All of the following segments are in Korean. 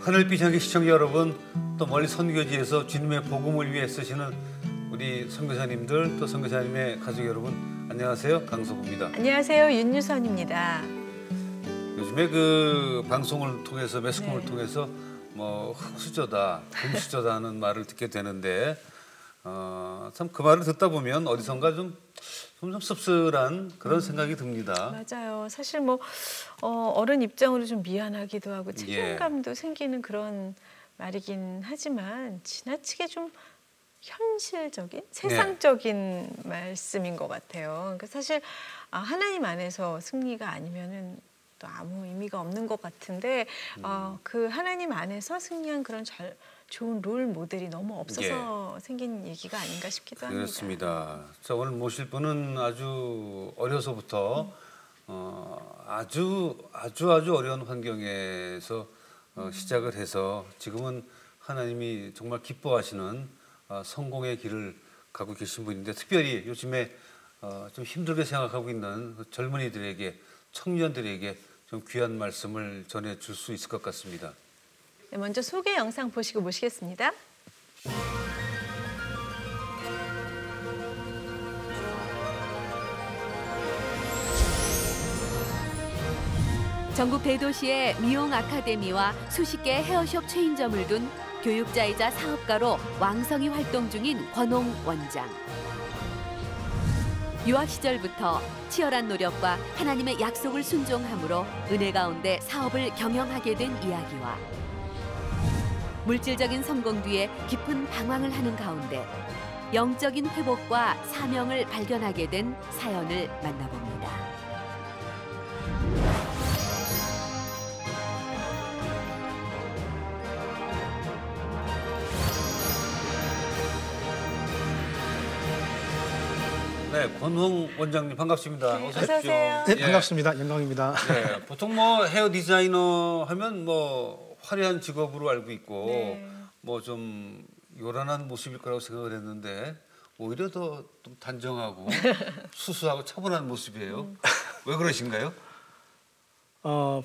하늘빛 향기 시청자 여러분, 또 멀리 선교지에서 주님의 복음을 위해 쓰시는 우리 선교사님들, 또 선교사님의 가족 여러분, 안녕하세요. 강석우입니다. 안녕하세요. 윤유선입니다. 요즘에 그 방송을 통해서, 매스컴을 통해서 뭐 흙수저다, 금수저다 하는 말을 듣게 되는데 참 그 말을 듣다 보면 어디선가 좀 씁쓸한 그런 생각이 듭니다. 맞아요. 사실 뭐 어른 입장으로 좀 미안하기도 하고 책임감도 생기는 그런 말이긴 하지만 지나치게 좀 현실적인, 세상적인 말씀인 것 같아요. 그러니까 사실 하나님 안에서 승리가 아니면은 또 아무 의미가 없는 것 같은데 그 하나님 안에서 승리한 그런 좋은 롤 모델이 너무 없어서 생긴 얘기가 아닌가 싶기도 합니다. 그렇습니다. 자, 오늘 모실 분은 아주 어려서부터 아주 어려운 환경에서 시작을 해서 지금은 하나님이 정말 기뻐하시는 성공의 길을 가고 계신 분인데, 특별히 요즘에 좀 힘들게 생각하고 있는 젊은이들에게, 청년들에게 좀 귀한 말씀을 전해줄 수 있을 것 같습니다. 네, 먼저 소개 영상 보시고 모시겠습니다. 전국 대도시에 미용 아카데미와 수십 개의 헤어숍 체인점을 둔 교육자이자 사업가로 왕성히 활동 중인 권홍 원장. 유학 시절부터 치열한 노력과 하나님의 약속을 순종함으로 은혜 가운데 사업을 경영하게 된 이야기와 물질적인 성공 뒤에 깊은 방황을 하는 가운데 영적인 회복과 사명을 발견하게 된 사연을 만나봅니다. 네, 권홍 원장님 반갑습니다. 네, 어서 어서 오십시오. 오세요. 네, 반갑습니다. 영광입니다. 네, 보통 뭐 헤어 디자이너 하면 뭐 화려한 직업으로 알고 있고 뭐 좀 요란한 모습일 거라고 생각을 했는데 오히려 더 좀 단정하고 수수하고 차분한 모습이에요. 왜 그러신가요?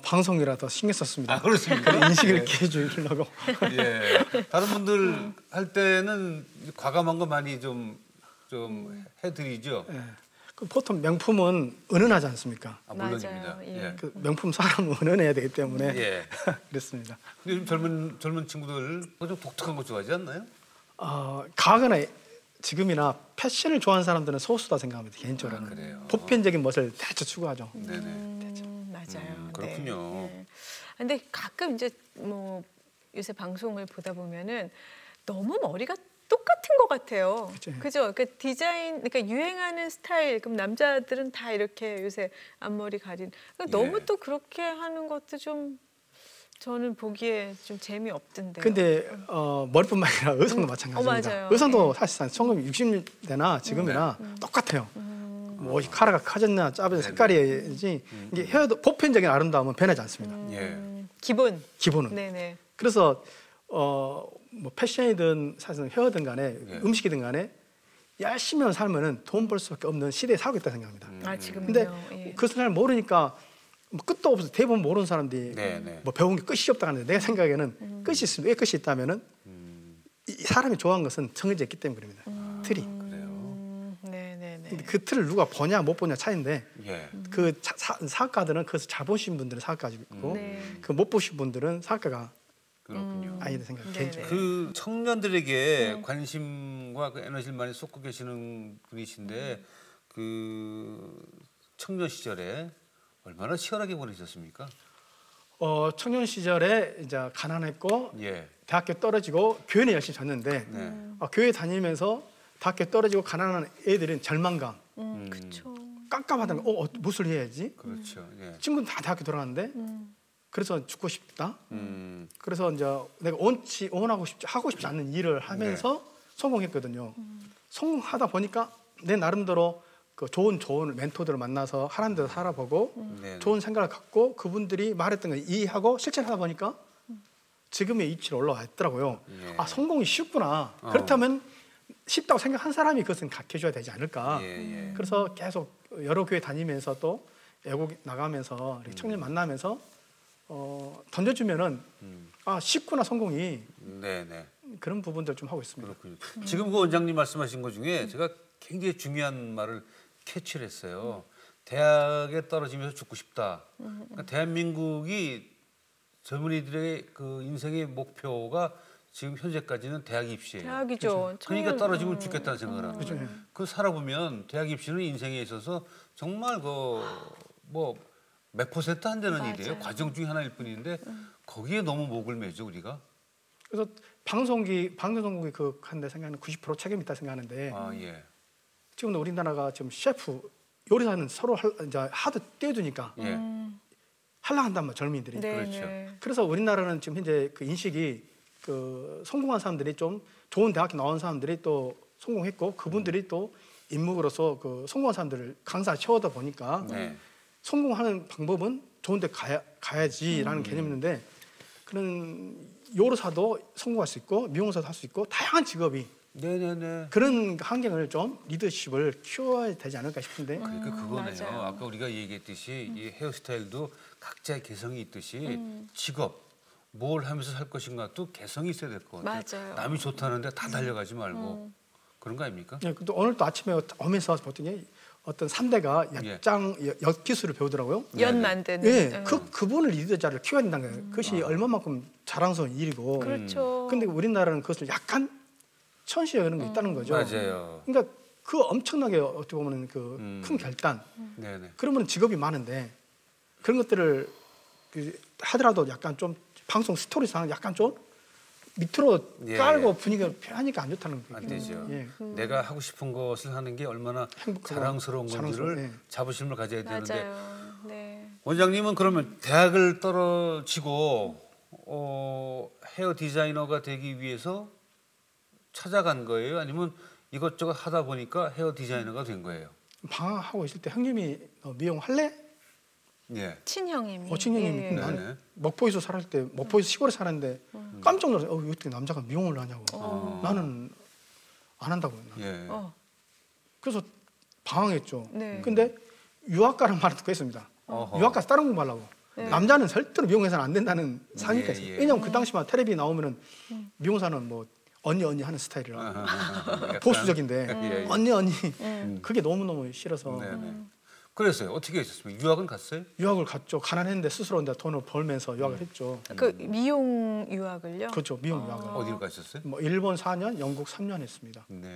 방송이라 더 신경 썼습니다. 아, 그렇습니까? 인식을 네. 있게 해주려고. 예. 다른 분들 할 때는 과감한 거 많이 좀 해드리죠. 예. 그 보통 명품은 은은하지 않습니까? 물론입니다. 맞아요. 예. 그 명품 사람은 은은해야 되기 때문에 예. 그렇습니다. 근데 요즘 젊은 친구들 좀 독특한 거 좋아하지 않나요? 과거나 지금이나 패션을 좋아하는 사람들은 소수다 생각합니다. 개인적으로는. 그래요. 보편적인 것을 대체 추구하죠. 네네. 맞아요. 그렇군요. 네. 근데 가끔 이제 뭐 요새 방송을 보다 보면은 너무 머리가 똑같은 것 같아요. 그죠? 그러니까 디자인, 그러니까 유행하는 스타일. 그럼 남자들은 다 이렇게 요새 앞머리 가린. 그러니까 너무 또 그렇게 하는 것도 좀 저는 보기에 좀 재미없던데요. 근데 머리뿐만 아니라 의상도 마찬가지입니다. 맞아요. 의상도 사실상 1960년대나 지금이나 똑같아요. 뭐 옷이 카라가 커졌냐 짧은 색깔이지 이게 헤어도 보편적인 아름다움은 변하지 않습니다. 기본은. 네네. 그래서 뭐 패션이든 사실은 헤어든 간에 음식이든 간에 열심히 살면은 돈 벌 수밖에 없는 시대에 살고 있다 생각합니다. 지금요. 근데 그것을 잘 모르니까 뭐 끝도 없어. 대부분 모르는 사람들이 뭐 배운 게 끝이 없다 하는데 내 생각에는 끝이 있으면 왜 끝이 있다면은 이 사람이 좋아하는 것은 정해져 있기 때문에 그럽니다. 틀이. 그 틀을 누가 보냐 못 보냐 차이인데 그 사학가들은 그것을 잘 보신 분들은 사학가지고 그 못 보신 분들은 사학가가 그렇군요. 아니다 생각 개인적으로. 그 청년들에게 관심과 그 에너지를 많이 쏟고 계시는 분이신데 그 청년 시절에 얼마나 치열하게 보내셨습니까? 청년 시절에 이제 가난했고 대학교 떨어지고 교회는 열심히 다녔는데 교회 다니면서 대학교 떨어지고 가난한 애들은 절망감, 깜깜하다는 거, 무엇을 해야지? 그렇죠. 친구는 다 대학교 들어갔는데 그래서 죽고 싶다. 그래서 이제 내가 하고 싶지 않는 일을 하면서 성공했거든요. 성공하다 보니까 내 나름대로 그 좋은 멘토들을 만나서 하나님 대로 살아보고 좋은 생각을 갖고 그분들이 말했던 걸 이해하고 실천하다 보니까 지금의 위치로 올라왔더라고요. 성공이 쉽구나. 그렇다면 쉽다고 생각한 사람이 그것은 가르쳐줘야 되지 않을까. 그래서 계속 여러 교회 다니면서 또 외국 나가면서 청년 만나면서 던져주면은 쉽구나 성공이 네네. 그런 부분들 좀 하고 있습니다. 그렇군요. 지금 그 원장님 말씀하신 것 중에 제가 굉장히 중요한 말을 캐치를 했어요. 대학에 떨어지면서 죽고 싶다. 그러니까 대한민국이 젊은이들의 그 인생의 목표가 지금 현재까지는 대학 입시예요. 대학이죠. 그러니까 떨어지면 죽겠다는 생각을 하고. 그렇죠. 그 살아보면 대학 입시는 인생에 있어서 정말 그 뭐 몇 퍼센트 안 되는 맞아요. 일이에요. 과정 중에 하나일 뿐인데 거기에 너무 목을 매죠 우리가. 그래서 방송국이 그 한데 생각하는 90% 책임이 있다 생각하는데 아 예. 지금도 우리나라가 지금 셰프 요리사는 서로 이제 하도 떼어두니까 예. 하려 한단 말이야 젊은이들이. 네, 그렇죠. 네. 그래서 우리나라는 지금 현재 그 인식이 그 성공한 사람들이 좀 좋은 대학교 나온 사람들이 또 성공했고 그분들이 또 인목으로서 그 성공한 사람들을 강사 채워다 보니까 네. 성공하는 방법은 좋은 데 가야지라는 개념인데 그런 요리사도 성공할 수 있고 미용사도 할 수 있고 다양한 직업이 네네네. 그런 환경을 좀 리더십을 키워야 되지 않을까 싶은데 그러니까 그거네요. 맞아요. 아까 우리가 얘기했듯이 이 헤어스타일도 각자의 개성이 있듯이 직업 뭘 하면서 살 것인가도 개성이 있어야 될 것 같아요. 맞아요. 남이 좋다는데 다 달려가지 말고 그런 거 아닙니까? 예, 또 오늘 또 아침에 오면서 보더니 어떤 3대가 엿 기술을 배우더라고요. 연 네네. 만드는. 예, 그분을 리더자를 키워야 된다는 거예요. 그것이 얼마만큼 자랑스러운 일이고. 그렇죠. 근데 우리나라는 그것을 약간 천시여기는 게 있다는 거죠. 맞아요. 그러니까 그 엄청나게 어떻게 보면 그 큰 결단. 네네. 그러면 직업이 많은데 그런 것들을 하더라도 약간 좀 방송 스토리상 약간 좀 밑으로 예. 깔고 분위기를 하니까 안 좋다는 거예요. 안 되죠. 예. 내가 하고 싶은 것을 하는 게 얼마나 행복하고 자랑스러운 건지를 예. 자부심을 가져야 되는데 맞아요. 네. 원장님은 그러면 대학을 떨어지고 헤어 디자이너가 되기 위해서 찾아간 거예요? 아니면 이것저것 하다 보니까 헤어 디자이너가 된 거예요? 방황하고 있을 때 형님이 미용 할래? 예. 친형님이. 친형님이 예. 네. 나는 먹포에서 살았을 때 먹포에서 시골에 살았는데 깜짝 놀랐어요. 어떻게 남자가 미용을 하냐고. 나는 안 한다고. 예. 그래서 방황했죠. 네. 근데 유학가라는 말을 듣고 있습니다. 어허. 유학 가서 다른 공부하려고. 네. 남자는 절대로 미용회사는 안 된다는 상의가 있어요. 예. 왜냐하면 그 당시만 텔레비 나오면은 미용사는 뭐 언니 하는 스타일이라 약간, 보수적인데 예, 예. 언니 그게 너무너무 싫어서 네네. 그랬어요. 어떻게 하셨습니까? 유학은 갔어요? 유학을 갔죠. 가난했는데 스스로 이제 돈을 벌면서 유학을 했죠. 그 미용 유학을요? 그렇죠. 미용 유학을. 어디로 가셨어요? 뭐 일본 4년, 영국 3년 했습니다. 네.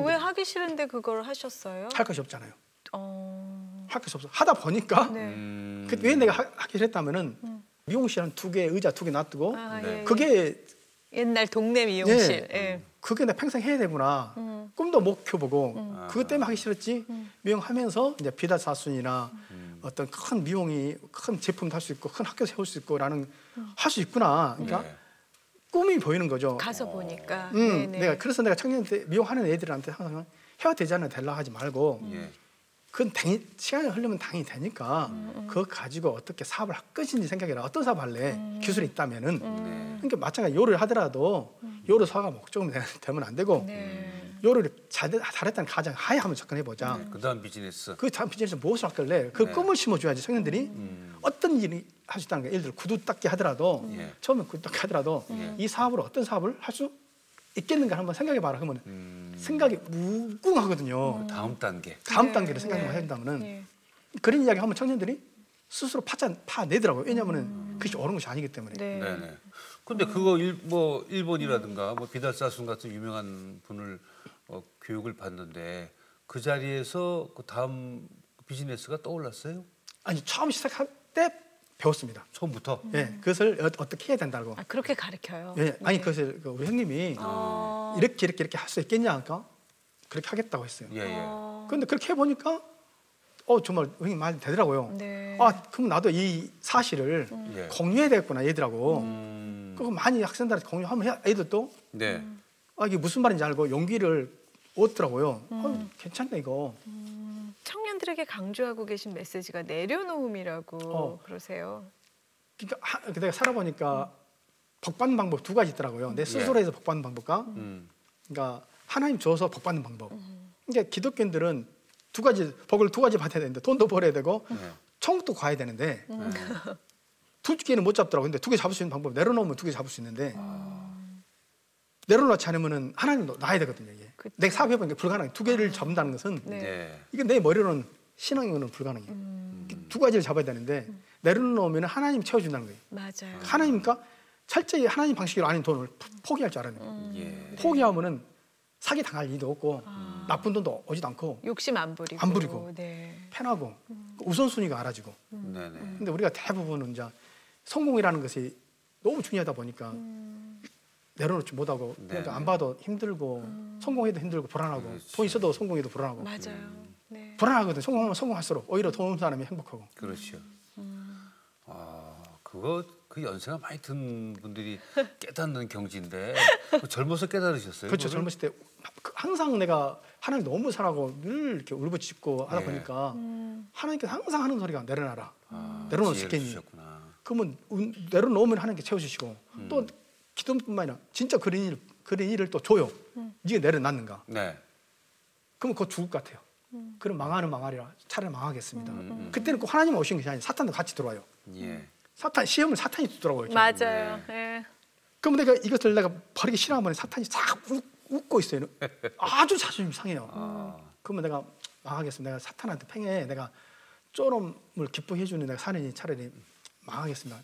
왜 하기 싫은데 그걸 하셨어요? 할 것이 없잖아요. 어. 할 것이 없어. 하다 보니까 네. 왜 내가 하기 싫었다면은 미용실은 2개 의자 2개 놔두고 아, 네. 예. 그게 옛날 동네 미용실. 예. 그게 내 평생 해야 되구나. 꿈도 못 켜보고 그것 때문에 하기 싫었지. 미용하면서 이제 비다사순이나 어떤 큰 미용이 큰 제품도 할 수 있고 큰 학교 세울 수 있고라는 할 수 있구나. 그러니까 네. 꿈이 보이는 거죠. 가서 보니까. 네네. 내가 그래서 내가 청년한테 미용하는 애들한테 항상 헤어 디자인을 되려 하지 말고 예. 그건 시간이 흐르면 당연히 되니까 그거 가지고 어떻게 사업을 할 것인지 생각해라. 어떤 사업 할래? 기술이 있다면은. 그러니까 마찬가지 요리를 하더라도 요리사가 목적으로 되면 안 되고 네. 요리를 잘했다는 가정 하에 한번 접근해보자. 그다음 비즈니스. 그 다음 비즈니스 무엇을 할길래 그 네. 꿈을 심어줘야지 청년들이 어떤 일이 할 수 있다는 거예요. 예를 들어 구두 닦기 하더라도 예. 처음에 구두 닦기 하더라도 이 사업으로 어떤 사업을 할 수 있겠는가 한번 생각해봐라. 그러면 생각이 무궁하거든요. 다음 단계. 다음 네. 단계를 생각해 네. 한다면은 네. 그런 이야기 하면 청년들이 스스로 파내더라고요. 왜냐하면은 그것이 옳은 것이 아니기 때문에. 네. 네네. 근데 그거 뭐 일본이라든가 뭐 비달사순 같은 유명한 분을 교육을 받는데 그 자리에서 그 다음 비즈니스가 떠올랐어요? 아니 처음 시작할 때 배웠습니다. 처음부터? 예, 그것을 어떻게 해야 된다고. 아, 그렇게 가르쳐요. 예, 아니 네. 그것을 우리 형님이 어. 이렇게 할 수 있겠냐 하니까 그렇게 하겠다고 했어요. 예, 예. 어. 근데 그렇게 해보니까 정말 형님 말이 되더라고요. 네. 아 그럼 나도 이 사실을 예. 공유해야 되겠구나 얘들하고. 그거 많이 학생들한테 공유하면 애들도 네. 이게 무슨 말인지 알고 용기를 얻더라고요. 괜찮네 이거. 청년들에게 강조하고 계신 메시지가 내려놓음이라고 그러세요. 그러니까 내가 살아보니까 복받는 방법 2가지 있더라고요. 내 스스로 해서 복받는 방법과 그러니까 하나님 줘서 복받는 방법. 그러니까 기독교인들은 2가지 복을 2가지 받아야 되는데 돈도 벌어야 되고 네. 천국도 가야 되는데 두 개는 못 잡더라고. 근데 두 개 잡을 수 있는 방법 내려놓으면 두 개 잡을 수 있는데 내려놓지 않으면은 하나님도 놔야 되거든요. 이게. 내가 사업해보니까 불가능해. 두 개를 잡는다는 것은 네. 이게 내 머리로는 신앙으로는 불가능해요. 두 가지를 잡아야 되는데 내려놓으면 하나님이 채워준다는 거예요. 맞아요. 하나님과 철저히 하나님 방식으로 아닌 돈을 포기할 줄 알아야 돼요. 예. 포기하면은 사기 당할 일도 없고 나쁜 돈도 오지도 않고 욕심 안 부리고. 안 부리고. 네. 편하고 우선순위가 알아지고. 네네. 근데 우리가 대부분은 이제 성공이라는 것이 너무 중요하다 보니까 내려놓지 못하고 네. 안 봐도 힘들고 성공해도 힘들고 불안하고 그렇죠. 돈 있어도 성공해도 불안하고 맞아요. 네. 불안하거든. 성공하면 성공할수록 오히려 돈 없는 사람이 행복하고. 그렇죠. 그 연세가 많이 든 분들이 깨닫는 경지인데 젊어서 깨달으셨어요? 그렇죠. 그거를? 젊었을 때 항상 내가 하나님 너무 사랑하고 늘 이렇게 울부짖고 하다 예. 보니까 하나님께서 항상 하는 소리가 내려놔라. 내려놓을 수 지혜를 있겠니? 주셨구나. 그러면 내려놓으면 하나님께 채워주시고 또 기도뿐만 아니라 진짜 그런 일을 또 줘요. 네가 내려놨는가? 네. 그러면 그거 죽을 것 같아요. 그럼 망하리라. 차라리 망하겠습니다. 그때는 꼭 하나님 오신 것이 아니라 사탄도 같이 들어와요. 예. 시험을 사탄이 두더라고요. 맞아요. 네. 그럼 내가 이것을 내가 버리기 싫어하면 사탄이 싹 웃고 있어요. 아주 자존심 상해요. 그러면 내가 망하겠습니다. 내가 사탄한테 팽해. 내가 쪼름을 기쁘게 해주는 내가 사느니 차라리 망하겠습니다.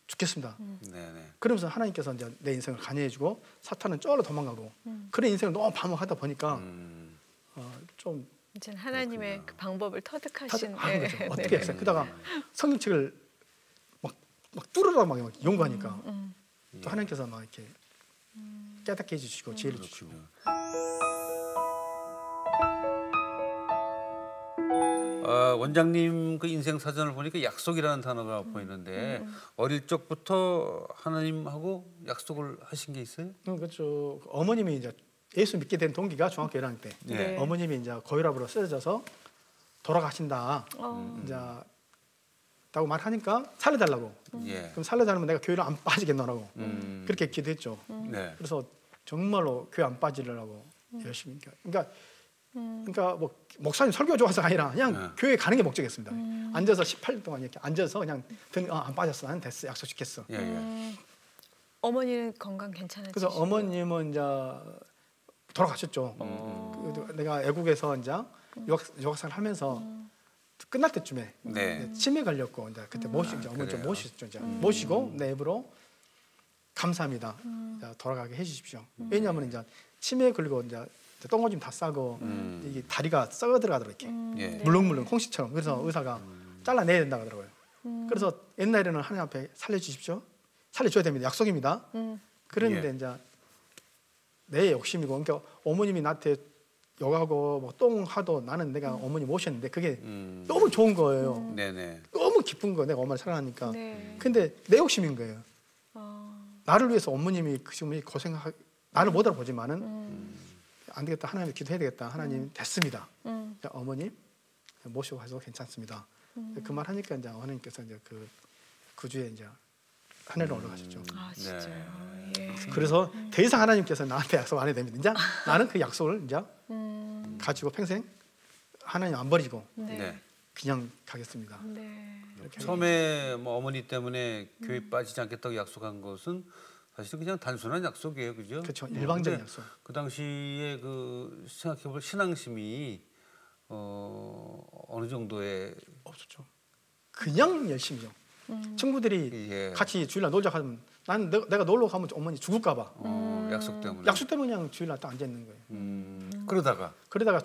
죽겠습니다. 네네. 그러면서 하나님께서 이제 내 인생을 관여해주고 사탄은 쫄로 도망가고 그런 인생을 너무 반복하다 보니까 좀 이제 하나님의 그 방법을 터득하신. 하는 거죠. 어떻게 했어요? 그러다가 성경책을 막 뚫으라 막 연구하니까 또 하나님께서 막 이렇게 깨닫게 해주시고 지혜를 주시고. 원장님 그 인생 사전을 보니까 약속이라는 단어가 보이는데 어릴 적부터 하나님하고 약속을 하신 게 있어요? 그렇죠. 어머님이 이제 예수 믿게 된 동기가 중학교 1학년 때 네. 어머님이 이제 고혈압으로 쓰러져서 돌아가신다. 이제 라고 말하니까 살려달라고. 예. 그럼 살려달라면 내가 교회를 안 빠지겠노라고 그렇게 기도했죠. 네. 그래서 정말로 교회 안 빠지려고 열심히. 그러니까 뭐 목사님 설교 좋아서가 아니라 그냥 교회 가는 게 목적이었습니다. 앉아서 18년 동안 이렇게 앉아서 그냥 안 빠졌어. 나는 됐어. 약속 지켰어. 예, 예. 어머니는 건강 괜찮으시고. 그래서 어머님은 이제 돌아가셨죠. 내가 애국에서 이제 유학생을 하면서 끝날 때쯤에 네. 치매 걸렸고 이제 그때 이제 어머니 좀 모셨죠. 이제 모시고 내 입으로 감사합니다. 이제 돌아가게 해주십시오. 왜냐하면 이제 치매에 걸리고 이제 똥오줌 다 싸고 이게 다리가 썩어 들어가더라고요. 이렇게 예. 물렁물렁 콩씨처럼. 그래서 의사가 잘라내야 된다고 하더라고요. 그래서 옛날에는 하나님 앞에 살려주십시오. 살려줘야 됩니다. 약속입니다. 그런데 예. 이제 내 욕심이고, 그러니까 어머님이 나한테 욕하고 뭐 똥하도 나는 내가 어머니 모셨는데 그게 너무 좋은 거예요. 네네. 너무 기쁜 거예요. 내가 엄마를 사랑하니까. 네. 근데 내 욕심인 거예요. 나를 위해서 어머님이 그 지금 나를 못 알아보지만은 안 되겠다. 하나님 기도해야 되겠다. 하나님 됐습니다. 자, 어머님 모시고 가서 괜찮습니다. 그 말 하니까 이제 하나님께서 이제 그 주에 이제 하늘로 올라가셨죠. 아 진짜요. 예. 그래서 더 이상 하나님께서 나한테 약속 안 해도 됩니다. 이제 나는 그 약속을 이제 가지고 평생 하나님 안 버리고 네. 네. 그냥 가겠습니다. 네. 이렇게. 처음에 뭐 어머니 때문에 교회 빠지지 않겠다고 약속한 것은 사실 그냥 단순한 약속이에요, 그죠? 그렇죠. 일방적인 근데 약속. 그 당시에 그 생각해볼 신앙심이 어느 정도의 없었죠. 그냥 열심히요. 친구들이 예. 같이 주일날 놀자 하면 나는 내가 놀러 가면 어머니 죽을까 봐. 약속 때문에. 약속 때문에 그냥 주일날 딱 앉아 있는 거예요. 그러다가 그러다가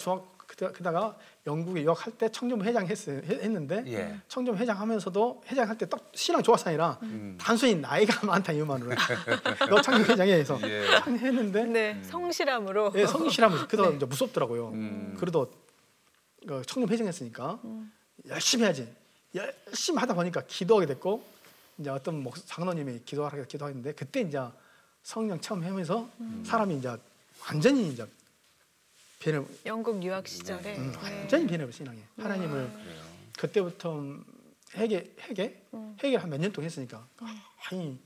그러다가 영국에 유학할 때 청렴 회장 했는데 예. 청렴 회장 하면서도 회장할 때 딱 신랑 좋아서 아니라 단순히 나이가 많다 이유만으로 너 청렴 회장에서 예. 했는데 네. 성실함으로. 예, 성실하면 그래도 이제 무섭더라고요. 그래도 청렴 회장했으니까 열심히 해야지. 열심히 하다 보니까 기도하게 됐고 이제 어떤 장로님이 기도하는데 그때 이제 성령 처음 하면서 사람이 이제 완전히 이제 변해. 영국 유학 시절에. 네. 완전히 변해버려 신앙에. 하나님을 그때부터 회개 한 몇 년 동안 했으니까 아니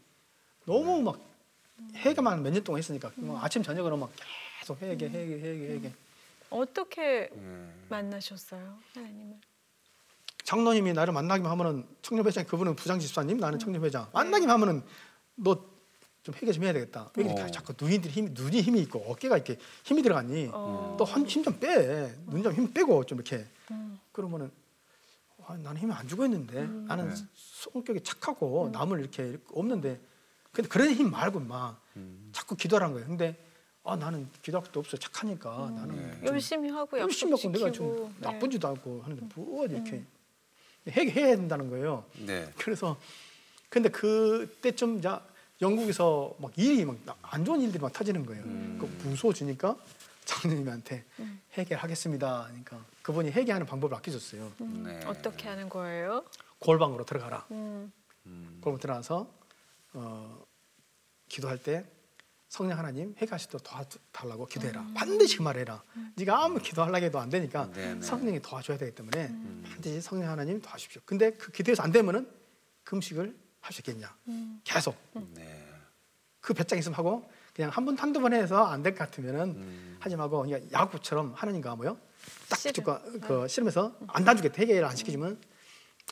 너무 막 회개만 몇 년 동안 했으니까 뭐 아침 저녁으로 막 계속 회개. 어떻게 만나셨어요, 하나님을? 장로님이 나를 만나기만 하면은 청년회장 그분은 부장집사님 나는 청년회장 만나기만 하면은 너 좀 회개 좀 해야 되겠다. 왜 이렇게 자꾸 눈이 힘이 있고 어깨가 이렇게 힘이 들어갔니? 또 힘 좀 빼. 눈 좀 힘 빼고 좀 이렇게. 그러면은 나는 힘이 안 주고 있는데 나는 성격이 착하고 남을 이렇게 없는데 근데 그런 힘 말고 막 자꾸 기도하라는 거예요. 근데 나는 기도할 것도 없어 착하니까 나는 열심히 하고 열심히 하고 내가 좀 지키고. 나쁜 짓도 하고 하는데 뭐 이렇게 해야 된다는 거예요. 네. 그래서 근데 그때쯤 이제 영국에서 막 일이 막 안 좋은 일들이 막 터지는 거예요. 그 무서워지니까 장로님한테 해결하겠습니다. 그러니까 그분이 해결하는 방법을 알려줬어요. 네. 어떻게 하는 거예요? 골방으로 들어가라. 음. 골방 들어가서 기도할 때 성령 하나님 해결하시도록 도와달라고 기도해라. 반드시 말해라. 네가 아무 기도하려고 해도 안 되니까 네네. 성령이 도와줘야 되기 때문에 반드시 성령 하나님 도와주십시오. 근데 그 기도해서 안 되면은 금식을 할 수 있겠냐. 계속 네. 그 배짱 있으면 하고 그냥 한두 번 해서 안 될 것 같으면은 하지 말고 그냥 야구처럼 하나님과 뭐요? 딱 씨름. 붙고 그 씨름해서 안 놔주겠다. 해결을 안 시키지만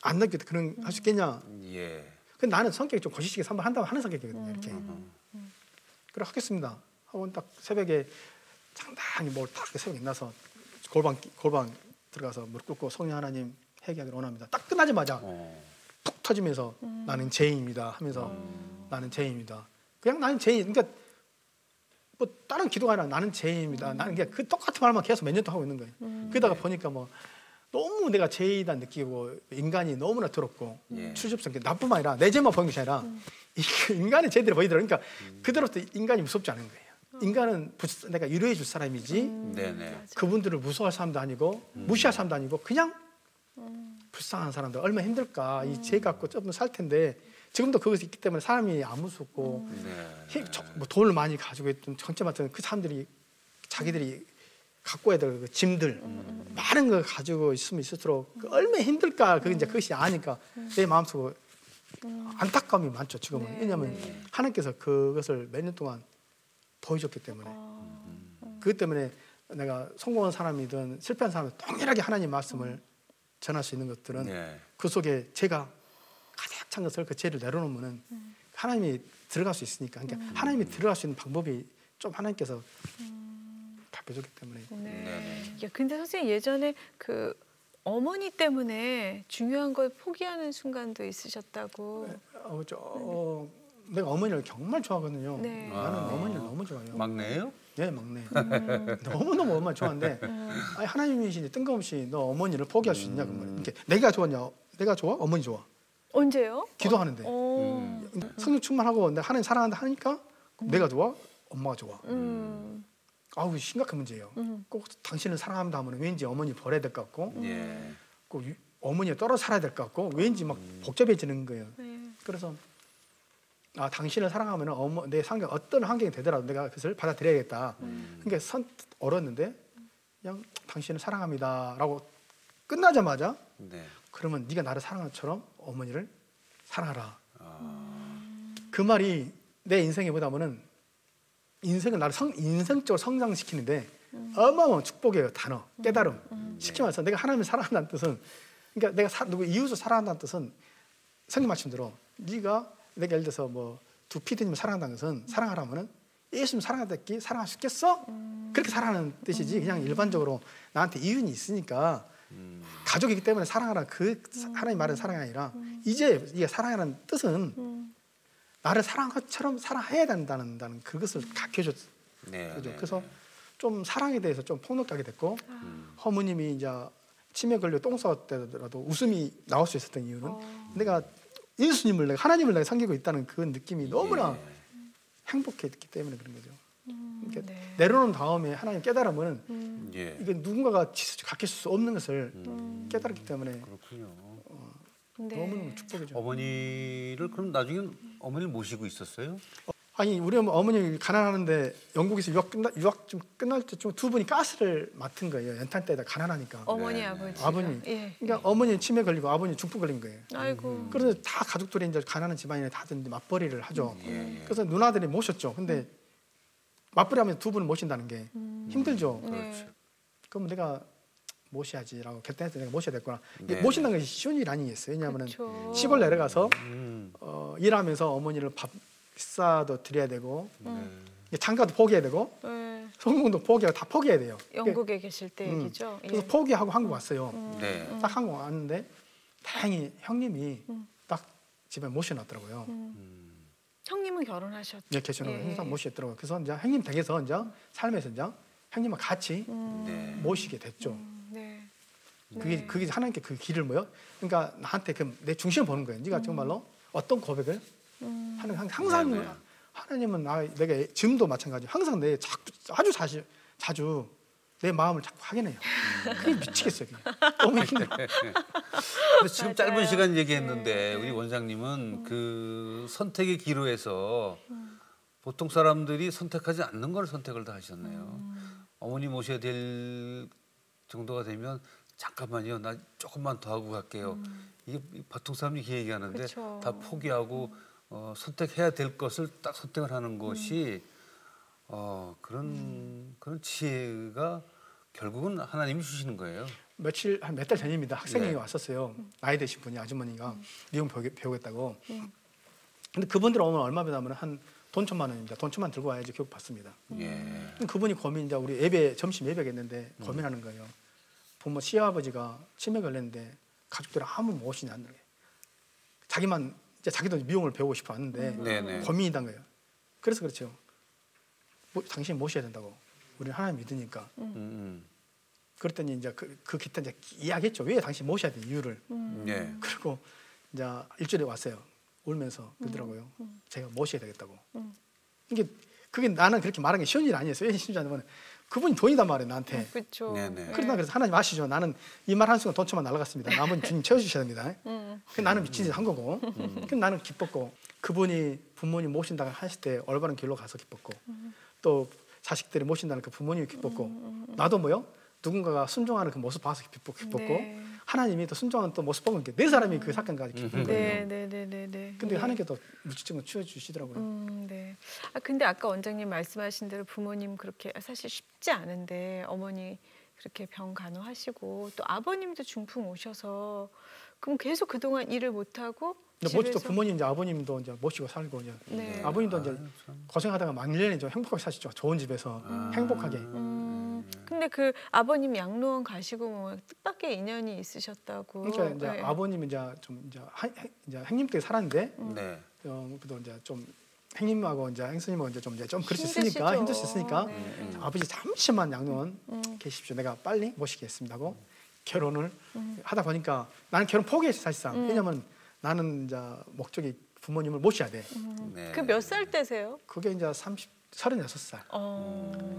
안 놔주겠다. 그런 할 수 있겠냐. 예. 근데 나는 성격이 좀 거시시하게 한번 한다고 하는 성격이거든요. 이렇게. 그래 하겠습니다. 하고 딱 새벽에 상당히 뭘 딱 새벽에 나서 골방 들어가서 무릎 꿇고 성령 하나님 회개하기를 원합니다. 딱 끝나자마자 툭 터지면서 나는 죄인입니다 하면서 나는 죄인입니다. 그냥 나는 죄인. 그러니까 뭐 다른 기도가 아니라 나는 죄인입니다. 나는 그냥 그 똑같은 말만 계속 몇 년 동안 하고 있는 거예요. 그러다가 보니까 뭐 너무 내가 죄이다 느끼고 인간이 너무나 더럽고 추접스럽 게 나뿐만 아니라 내 죄만 보는 것이 아니라 인간의 죄들이 보이더라고요. 그러니까 그대로부터 인간이 무섭지 않은 거예요. 인간은 내가 위로해 줄 사람이지 네네. 그분들을 무서워할 사람도 아니고 무시할 사람도 아니고 그냥 불쌍한 사람들 얼마나 힘들까. 이 죄 갖고 좀 살 텐데 지금도 그것이 있기 때문에 사람이 안 무섭고 뭐 돈을 많이 가지고 있던 전체 같은 그 사람들이 자기들이 갖고 해야 될 그 짐들 많은 걸 가지고 있으면 있을수록 얼마나 힘들까. 그게 이제 그것이 아니까 내 마음속으로 안타까움이 많죠. 지금은. 왜냐하면 하나님께서 그것을 몇 년 동안 보여줬기 때문에 그것 때문에 내가 성공한 사람이든 실패한 사람이든 동일하게 하나님 말씀을 전할 수 있는 것들은 그 속에 제가 가득 찬 것을 그 죄를 내려놓으면은 하나님이 들어갈 수 있으니까. 그러니까 하나님이 들어갈 수 있는 방법이 좀 하나님께서 발표줬기 때문에. 야, 근데 선생님 예전에 그 어머니 때문에 중요한 걸 포기하는 순간도 있으셨다고. 내가 어머니를 정말 좋아하거든요. 네. 나는 어머니를 너무 좋아해요. 막내예요? 네, 막내. 너무너무 엄마 좋아하는데 아니, 하나님이시니 뜬금없이 너 어머니를 포기할 수 있냐 그러면 이렇게 내가 좋았냐? 내가 좋아? 어머니 좋아? 언제요? 기도하는데 성령 충만하고 내가 하나님 사랑한다 하니까 내가 좋아? 엄마가 좋아. 아우 심각한 문제예요. 꼭 당신을 사랑합니다 하면 왠지 어머니 버려야 될 것 같고 꼭 어머니에 떨어져 살아야 될 것 같고 왠지 막 복잡해지는 거예요. 그래서 당신을 사랑하면 내 상경 어떤 환경이 되더라도 내가 그것을 받아들여야겠다. 그러니까 얼었는데 그냥 당신을 사랑합니다라고 끝나자마자 그러면 네가 나를 사랑한 것처럼 어머니를 사랑하라. 그 말이 내 인생에 보다는 인생을 나를 인생적으로 성장시키는데 어마어마한 축복이에요. 단어, 깨달음. 쉽게 말해서 내가 하나님을 사랑한다는 뜻은 그러니까 내가 누구 이웃을 사랑한다는 뜻은 성경 말씀대로 네가 내가 예를 들어서 뭐 두 피디님을 사랑한다는 것은 사랑하라면은 예수님 사랑하듯이 사랑할 수 있겠어? 그렇게 사랑하는 뜻이지 그냥 일반적으로 나한테 이윤이 있으니까 가족이기 때문에 사랑하라 그 하나님 말은 사랑이 아니라 이제 네가 사랑하는 뜻은 나를 사랑한 것처럼 사랑해야 된다는 그것을 가르쳐줬죠. 그래서 좀 사랑에 대해서 좀 폭넓게 됐고 어머님이 이제 치매 걸려 똥 싸웠더라도 웃음이 나올 수 있었던 이유는 내가 예수님을 내가 하나님을 내가 섬기고 있다는 그 느낌이 너무나 행복했기 때문에 그런 거죠. 그러니까 내려놓은 다음에 하나님 깨달으면 이게 누군가가 가르칠 수 없는 것을 깨달았기 때문에 그렇군요. 너무너무 축복이죠. 어머니를 그럼 나중에 어머니를 모시고 있었어요? 아니 우리 어머니 가난하는데 영국에서 유학 좀 끝날 때쯤 두 분이 가스를 맡은 거예요. 연탄 때다 가난하니까. 어머니 아버지. 아버님. 그러니까 어머니 치매 걸리고 아버님 중풍 걸린 거예요. 아이고. 그래서 다 가족들이 이제 가난한 집안이나 다들 이제 맞벌이를 하죠. 그래서 누나들이 모셨죠. 근데 맞벌이하면 두 분을 모신다는 게 힘들죠. 그렇죠. 그럼 내가 모셔야지라고 결단해서 내가 모셔야 됐구나. 네. 모신다는 것이 쉬운 일 아니겠어요. 왜냐하면은 그쵸. 시골 내려가서 일하면서 어머니를 밥사도 드려야 되고 장가도 포기해야 되고 네. 성공도 포기하고 다 포기해야 돼요. 영국에 계실 때 얘기죠. 그래서 예. 포기하고 한국 왔어요. 네. 딱 한국 왔는데 다행히 형님이 딱 집에 모셔놨더라고요. 형님은 결혼하셨죠. 예, 계시는 예. 항상 모시더라고요. 그래서 이제 형님 댁에서 이제 삶에서 이제 형님과 같이 네. 모시게 됐죠. 네. 그게 하나님께 그 길을 뭐요? 그러니까 나한테 내 중심을 보는 거예요. 네가 정말로 어떤 고백을 하는 항상 네, 네. 하나님은 내가 지금도 마찬가지. 항상 아주 자주 내 마음을 자꾸 확인해요. 그게 미치겠어요. 그게. 너무 힘들어. 근데 지금 짧은 시간 얘기했는데 우리 원장님은 그 선택의 기로에서 보통 사람들이 선택하지 않는 걸 선택을 다 하셨네요. 어머니 모셔야 될 정도가 되면 잠깐만요, 나 조금만 더 하고 갈게요. 이게 보통 사람들이 이렇게 얘기하는데 그쵸. 다 포기하고 선택해야 될 것을 딱 선택을 하는 것이 그런 지혜가 결국은 하나님이 주시는 거예요. 한 몇 달 전입니다. 학생이 네. 왔었어요. 나이 드신 분이 아주머니가 미용 배우겠다고. 근데 그분들 오면 얼마 받으면 한 돈 1,000만 원입니다. 돈 1,000만 들고 와야지 교육 받습니다. 예. 그분이 고민 이제 우리 점심 예배겠는데 고민하는 거예요. 부모 시아버지가 치매 걸렸는데 가족들이 아무 못 오시냐는 거예요. 자기만 이제 자기도 미용을 배우고 싶어 하는데 네네. 고민이단 거예요. 그래서 그렇죠. 당신 모셔야 된다고. 우리는 하나님 믿으니까. 그랬더니 이제 그 기타 이제 이야기했죠. 왜 당신 모셔야 되는 이유를. 예. 그리고 이제 일주일에 왔어요. 울면서 그러더라고요. 제가 모셔야 되겠다고. 그게 나는 그렇게 말하는 게 쉬운 일 아니었어요. 왜 쉬운지 아냐면 그분이 돈이단 말이에요, 나한테. 그렇죠. 네네. 그래서 하나님 아시죠? 나는 이 말 한 순간 돈 1,000만 날아갔습니다. 남은 주님 채워주셔야 됩니다. 그래서 나는 미친 짓 한 거고. 그래서 나는 기뻤고 그분이 부모님 모신다고 하실 때 올바른 길로 가서 기뻤고 또 자식들이 모신다는 그 부모님이 기뻤고 나도 뭐요? 누군가가 순종하는 그 모습 봐서 기뻤고 네. 하나님이 또 순종하는 또 모습 보고 네 사람이 그 사건까지 기쁜 거예요. 네. 근데 하나님께 또 무지증을 치워주시더라고요. 네. 근데 아까 원장님 말씀하신 대로 부모님 그렇게 사실 쉽지 않은데 어머니 그렇게 병 간호하시고 또 아버님도 중풍 오셔서 그럼 계속 그동안 일을 못 하고 모시고 부모님 이제 아버님도 이제 모시고 살고 이제 네. 아버님도 이제 고생하다가 막년에 좀 행복하게 사시죠. 좋은 집에서 행복하게. 근데 그 아버님 양로원 가시고 뭐 뜻밖의 인연이 있으셨다고. 그러니까 이제 네. 아버님은 이제 형님 댁에 살았는데 네. 그래도 이제 좀 형님하고 이제 형수님하고 이제 좀 그렇게 힘드시죠. 쓰니까 힘드셨으니까 네. 아버지 잠시만 양로원 계십시오. 내가 빨리 모시겠습니다 하고 결혼을 하다 보니까 나는 결혼 포기했어 사실상. 왜냐면 나는 이제 목적이 부모님을 모셔야 돼. 네. 그 몇 살 때세요? 그게 이제 36살.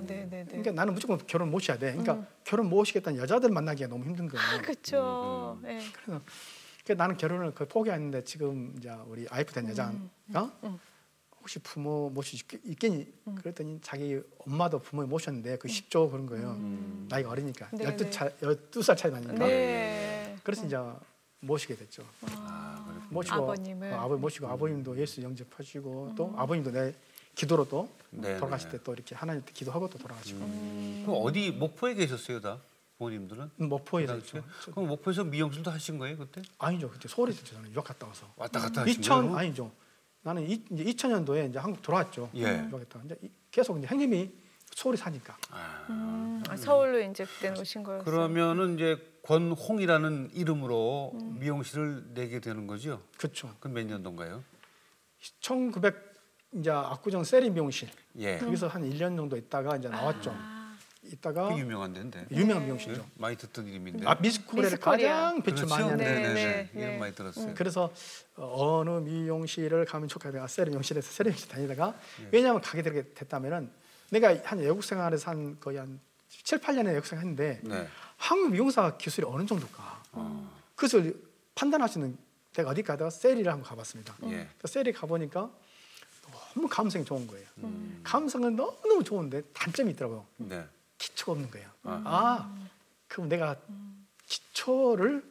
네네네. 그러니까 나는 무조건 결혼 모셔야 돼. 그러니까 결혼 모시겠다는 여자들 만나기가 너무 힘든 거예요. 그렇죠. 네. 그래서 나는 결혼을 거의 포기했는데 지금 이제 우리 아이프 된 여자가 혹시 부모 모실 수 있겠니? 그랬더니 자기 엄마도 부모님 모셨는데 그 쉽죠 그런 거예요. 나이가 어리니까 네네. 12살 차이 나니까. 네. 그래서 이제 모시게 됐죠. 모시고 아버님을. 아버님 모시고 아버님도 예수 영접하시고 또 아버님도 내 기도로 또 네네. 돌아가실 때 또 이렇게 하나님께 기도하고 또 돌아가시고. 그럼 어디 목포에 계셨어요, 다 부모님들은? 목포에서 그 당시에? 있죠. 그럼 목포에서 미용실도 하신 거예요 그때? 아니죠. 그때 서울에 있었죠. 저는 유학 갔다 와서. 왔다 갔다 하신 거예요? 아니죠. 나는 이제 2000년도에 이제 한국 돌아왔죠. 예. 유학했다. 이제 계속 이제 형님이 서울에 사니까. 서울로 이제 그때는 오신 거였어요. 그러면은 이제 권홍이라는 이름으로 미용실을 내게 되는 거죠? 그렇죠. 그건 몇 년도인가요? 1900 이제 압구정 세리 미용실. 예. 거기서 한 1년 정도 있다가 이제 나왔죠. 있다가 꽤 유명한 데인데. 유명한 미용실이죠. 많이 듣던 이름인데. 미스 코리아를 미스 코리아. 가장 배출 많이 하는. 네. 네네네. 네. 이름 많이 들었어요. 그래서 어느 미용실을 가면 좋겠다. 내가 세리 미용실에서 세리 미용실 다니다가 왜냐하면 가게 되게 됐다면은 내가 한 외국 생활에서 한 거의 한 7, 8년의 외국 생활 했는데 네. 한국 미용사 기술이 어느 정도일까? 그것을 판단할 수 있는 내가 어디 가다가 세리를 한번 가봤습니다. 예. 세리 가보니까 너무 감성이 좋은 거예요. 감성은 너무너무 좋은데 단점이 있더라고요. 네. 기초가 없는 거예요. 그럼 내가 기초를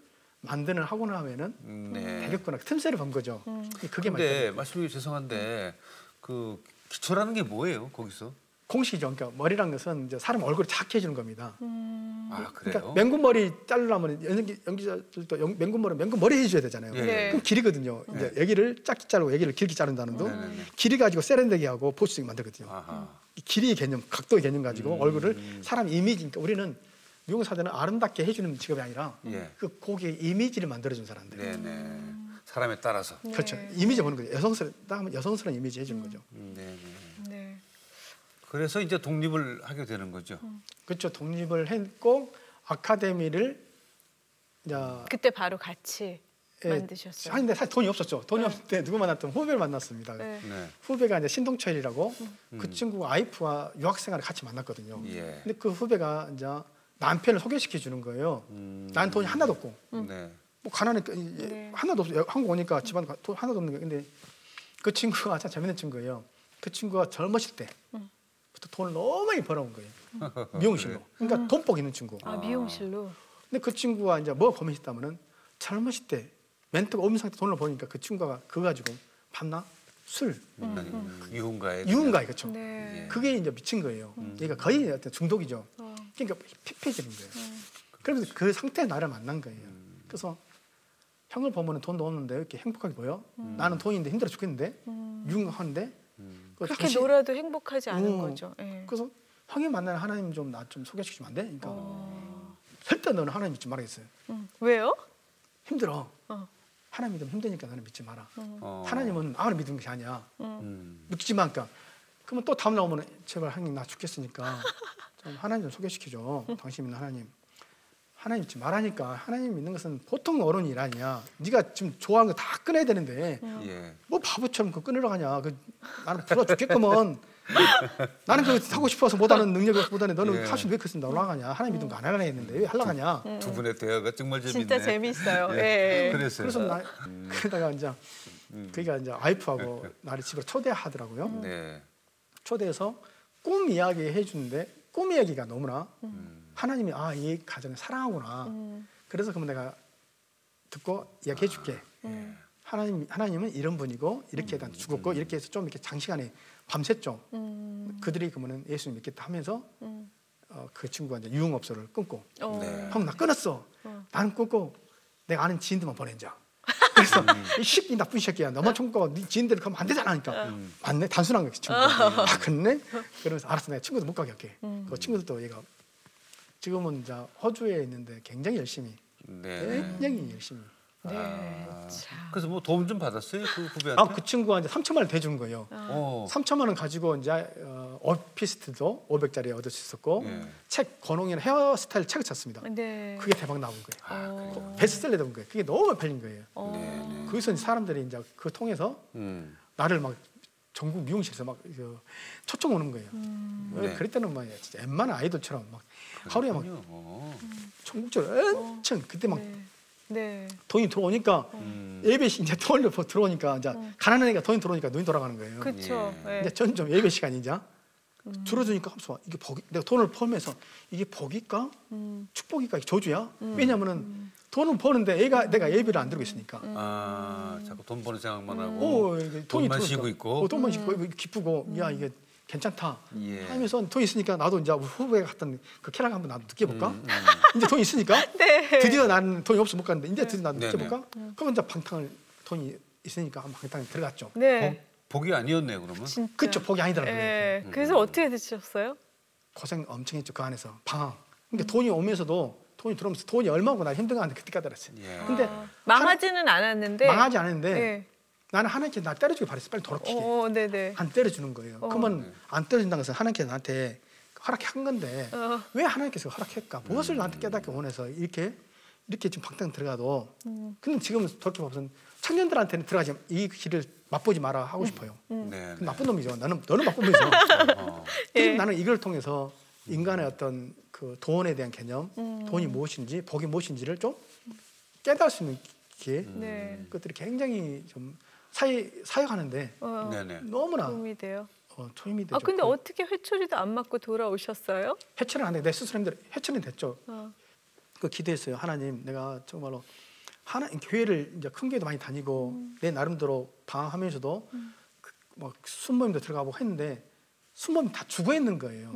만드는 하고 나면은 네. 되겠구나. 틈새를 본 거죠. 그게 근데 말씀이 죄송한데 그 기초라는 게 뭐예요 거기서? 공식이죠. 그러니까 머리란 것은 이제 사람 얼굴이 작게 해주는 겁니다. 아, 그래요? 그러니까 맹군머리 자르려면 연기자들도 맹군머리 해줘야 되잖아요. 예. 네. 그럼 길이거든요. 이제 여기를 짧게 자르고 여기를 길게 자른다는 둥. 네네네. 길이 가지고 세련되게 하고 보수적이 만들거든요. 아하. 이 길이의 개념, 각도의 개념 가지고 얼굴을 사람 이미지니까 우리는 미용사들은 아름답게 해주는 직업이 아니라 예. 그 고기의 이미지를 만들어준 사람들. 네네. 사람에 따라서. 그렇죠. 네. 이미지 보는 거죠. 여성스러운 이미지 해주는 거죠. 네네. 네. 그래서 이제 독립을 하게 되는 거죠. 그렇죠. 독립을 했고 아카데미를 이제 그때 바로 같이 예, 만드셨어요. 아니 근데 사실 돈이 없었죠. 돈이 없을 때 누구 만났던 후배를 만났습니다. 네. 네. 후배가 이제 신동철이라고 그 친구가 와이프와 유학생활을 같이 만났거든요. 예. 근데 그 후배가 이제 남편을 소개시켜 주는 거예요. 난 돈이 하나도 없고 네. 뭐 가난하니까 네. 하나도 없어. 한국 오니까 집안 돈 하나도 없는 거예요. 근데 그 친구가 참 재밌는 친구예요. 그 친구가 젊었을 때부터 돈을 너무 많이 벌어온 거예요. 미용실로. 그러니까 돈복 있는 친구. 아, 미용실로. 근데 그 친구가 이제 뭐 고민했다면은 젊었을 때 멘트가 없는 상태 돈을 버니까 그 친구가 그거 가지고 밤낮 술, 유흥가에. 유흥가에 그렇죠. 네. 예. 그게 이제 미친 거예요. 그러니까 거의 어떤 중독이죠. 그러니까 피폐해지는 거예요. 그러면서 그 상태의 나를 만난 거예요. 그래서 형을 보면은 돈도 없는데 왜 이렇게 행복하게 보여? 나는 돈인데 힘들어 죽겠는데 유흥하는데 그렇게 놀아도 행복하지 않은 어. 거죠. 예. 그래서 형이 만나는 하나님 좀 나 좀 소개시키면 안 돼? 그러니까 절대 너는 하나님 믿지 말아야겠어요. 왜요? 힘들어. 어. 하나님 믿으면 힘드니까 너는 믿지 마라. 어. 하나님은 아무리 믿는 것이 아니야. 믿지 마. 그러니까 그러면 또 다음 날 오면 제발 하나님 나 죽겠으니까 좀 하나님 좀 소개시켜줘. 당신 믿는 하나님. 하나님 믿지 말라니까. 하나님 믿는 것은 보통 어려운 일 아니야. 네가 지금 좋아하는 거 다 끊어야 되는데 예. 뭐 바보처럼 그거 끊으러 가냐. 나는 부러 죽겠구먼. 나는 그거 하고 싶어서 못하는 능력이 없어 못하는 너는 예. 할 수 왜 그것을 올라가냐. 하나님 믿는 거 안 하려 했는데 왜 하려고 하냐. 두 분의 대화가 정말 재밌네. 진짜 재밌어요. 예. 예. 그랬어요. 그래서 그러다가 이제 그러니까 이제 와이프하고 나를 집으로 초대하더라고요. 네. 초대해서 꿈 이야기 해주는데 꿈 이야기가 너무나 하나님이 이 가정을 사랑하구나. 그래서 그러면 내가 듣고 이야기해줄게. 하나님은 이런 분이고 이렇게 죽었고 이렇게 해서 좀 이렇게 장시간에 밤샜죠. 그들이 그러면은 예수님 믿겠다 하면서 그 친구가 이제 유흥업소를 끊고 네. 형 나 끊었어. 나는 끊고 내가 아는 지인들만 보낸자. 그래서 이 나쁜 새끼야. 너만 총고 네 지인들 가면 안 되잖아. 그러니까 맞네. 단순한 거지 친구가. 그렇네. 그러면서 알았어. 내가 친구들 못 가게 할게. 그 친구들도 얘가 지금은 이제 호주에 있는데 굉장히 열심히 네. 굉장히 열심히. 네. 아, 참. 그래서 뭐 도움 좀 받았어요 그 후배한테? 그 친구가 이제 3천만 원 대준 거예요. 3천만 원 가지고 이제 오피스트도 500짜리 얻을 수 있었고 예. 책 권홍이나 헤어스타일 책을 샀습니다. 네. 그게 대박 나온 거예요. 베스트셀러 된 거예요. 그게 너무 팔린 거예요. 거기서 이제 사람들이 이제 그 통해서 나를 막 전국 미용실에서 막 초청 오는 거예요. 네. 그럴 때는 막 진짜 웬만한 아이돌처럼 막 하루에 막 어. 전국적으로 엄청 그때 막 네. 돈이 들어오니까 예배 이제 돈을 들어오니까 이제 가난한 애가 돈이 들어오니까 눈이 돌아가는 거예요. 그렇죠. 예. 이제 전 좀 예배 시간이 이제 줄어드니까 하면서 이게 복이 내가 돈을 벌면서 이게 복일까 축복일까 저주야? 왜냐면은 돈은 버는데 내가 예배를 안 드리고 있으니까. 자꾸 돈 버는 생각만 하고 이게 돈만 들어오니까. 쉬고 있고. 돈만 쉬고 기쁘고 야 이게 괜찮다 예. 하면서 돈 있으니까 나도 이제 후배가 갔던 그 캐락 한번 나도 느껴볼까? 이제 돈 있으니까 드디어 나는 돈이 없어 못 갔는데 이제 드디어 나도 네, 느껴볼까? 그럼 이제 방탕을 돈이 있으니까 한 방탕에 들어갔죠. 네. 복이 아니었네 그러면. 진짜. 그쵸 복이 아니더라고요. 예. 그래서 어떻게 드셨어요? 고생 엄청 했죠 그 안에서 방황. 그러니까 돈이 오면서도 돈이 들어오면서 돈이 얼마고 나 힘든 거 하는데 그때 까달았어요. 예. 근데 망하지는 않았는데. 망하지 않았는데 네. 나는 하나님께 나 때려주길 바랬어. 빨리 돌아키게. 네네. 안 때려주는 거예요. 그러면 안 때려준다는 것은 하나님께서 나한테 허락한 건데 왜 하나님께서 허락했까? 무엇을 나한테 깨닫게 원해서 이렇게 지금 방탕 들어가도 근데 지금 돌이켜보면 청년들한테는 들어가지 이 길을 맛보지 마라 하고 싶어요. 네. 그럼 나쁜 놈이죠. 너는 나쁜 놈이죠. 그럼 나는 이걸 통해서 인간의 어떤 그 돈에 대한 개념, 돈이 무엇인지 복이 무엇인지를 좀 깨달을 수 있는 기회, 네. 그것들이 굉장히 좀 사역하는데 네네. 너무나 도움이 돼요. 도움이 되죠. 근데 어떻게 회초리도 안 맞고 돌아오셨어요? 해체는 안 돼. 내 스스로 힘들어. 해체는 됐죠. 어. 그 기도했어요. 하나님, 내가 정말로 교회를 이제 큰 교회도 많이 다니고 내 나름대로 방황하면서도 막 순모임도 들어가고 했는데 순범이 다 죽어 있는 거예요.